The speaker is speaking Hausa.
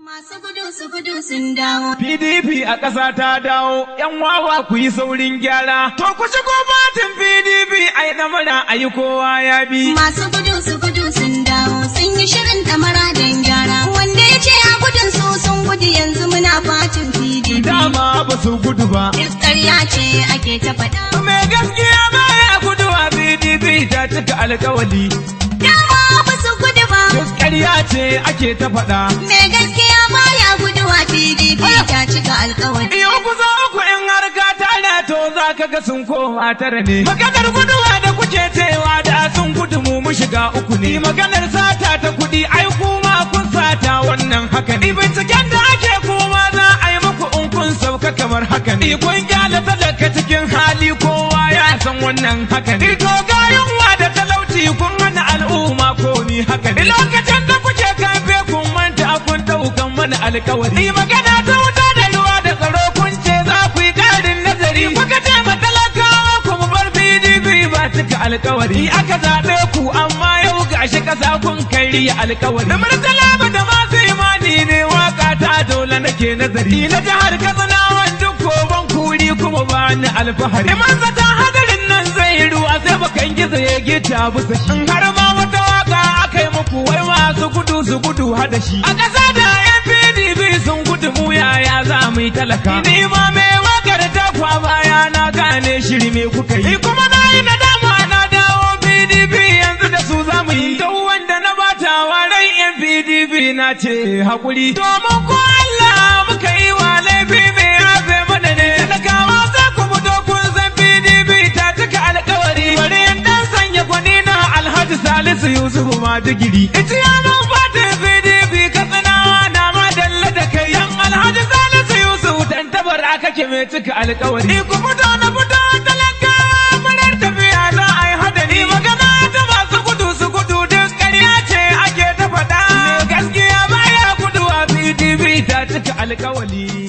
Masu gudu su gudu sun dawo. PDP a ƙasa ta dawo, ‘yan wawa ku yi saurin gyara. To ku shigo batin PDP ai ɗamara a yi kowa ya bi. Masu gudu su gudu sun dawo, sun yi shirin ɗamara don gyara. Wanda ya ce a gudun su sun gudu yanzu muna fatin PDP. Dama ba su gudu ba. Ƙarya ce ake ta faɗa. Mai gaskiya ba ya gudu a PDP ta cika alƙawali. Dama ba su gudu ba. Ƙarya ce ake ta faɗa. Mai gaskiya ba ya gudu a PDP ta cika alƙawari. Yau kusa uku in har ka tare to za ka ga sun koma tara ne. Maganar guduwa da kuke cewa da sun gudu mu shiga uku ne. Maganar sata ta kuɗi ai kuma kun sata wannan haka ne. Binciken da ake kuma za a yi muku in kun sauka kamar haka ne. Kun gyala talaka cikin hali kowa ya san wannan haka ne. To ga yunwa da talauci kun hana al'umma ko ni haka ne. Lokacin da kuke kafe kun manta kun ɗaukan mana alƙawari. Magana ta wuta da ruwa da tsaro kun ce za ku yi ƙarin nazari. Kuka ce ma talakawa kuma bar PDP ba cika alƙawari. Aka zaɓe ku amma yau gashi ƙasa kun kai alƙawari. Da Murtala ba da masu imani ne waka ta dole nake nazari. Na jihar Katsina duk koban kuri kuma ba ni alfahari. Man zata hadarin nan zai ruwa sai bakan gizo ya gita bisa shi. Har ma wata waka aka yi muku wai masu gudu su gudu hada shi. A ƙasa da yan PDP sun gudu mu yaya za mu yi talaka. Ni ma mai wakar ta kwa baya na gane shiri me kuka yi. Kuma na yi nadama na dawo PDP yanzu da su za mu yi. Duk wanda na bata waran yan PDP na ce haƙuri. Domin ko Allah muka yi wa laifi mai hafe mana ne. Talakawa za ku fito kun san PDP ta cika alƙawari. Bari in dan sanya gwani na Alhaji Salisu Yusufu ma digiri. Ita ya mun fata PDP Katsinawa na ma dalla da kai. Yan Alhaji Salisu Yusufu dan tabara kake mai cika alƙawari. Ku fito na fito talakawa murar tafiya za a yi hadari. Magana ta masu gudu su gudu duk ƙarya ce ake ta faɗa. Gaskiya baya gudu a PDP ta cika alƙawari.